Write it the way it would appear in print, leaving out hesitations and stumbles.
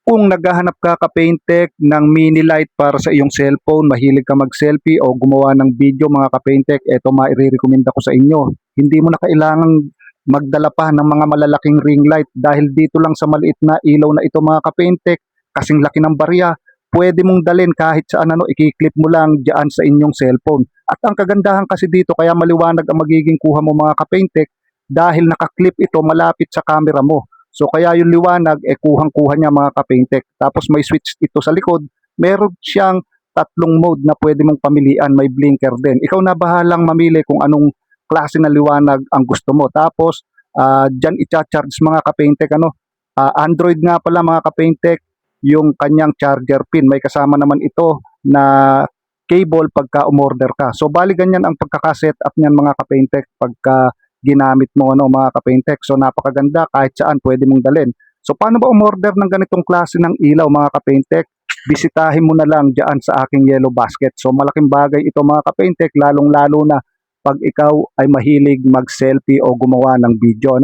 Kung naghahanap ka ka-paintek ng mini light para sa iyong cellphone, mahilig ka mag-selfie o gumawa ng video mga ka-paintek, eto mairerekomenda ko sa inyo. Hindi mo na kailangang magdala pa ng mga malalaking ring light dahil dito lang sa maliit na ilaw na ito mga ka-paintek, kasing laki ng barya, pwede mong dalhin kahit saan ikiklip mo lang diyan sa inyong cellphone. At ang kagandahan kasi dito kaya maliwanag ang magiging kuha mo mga ka-paintek dahil nakaklip ito malapit sa camera mo. So kaya yung liwanag kuhang-kuha niya mga ka-paintek. Tapos may switch ito sa likod. Meron siyang tatlong mode na pwede mong pamilian. May blinker din. Ikaw na bahalang mamili kung anong klase ng liwanag ang gusto mo. Tapos dyan i-charge mga ka-paintek Android nga pala mga ka-paintek yung kanyang charger pin. May kasama naman ito na cable pagka umorder ka. So bali ganyan ang pagkaka-set up niyan mga ka-paintek pagka ginamit mo mga ka-paintek. So napakaganda kahit saan pwede mong dalhin. So paano ba umorder ng ganitong klase ng ilaw mga ka-paintek? Bisitahin mo na lang diyan sa aking yellow basket. So malaking bagay ito mga ka-paintek lalong-lalo na pag ikaw ay mahilig mag-selfie o gumawa ng video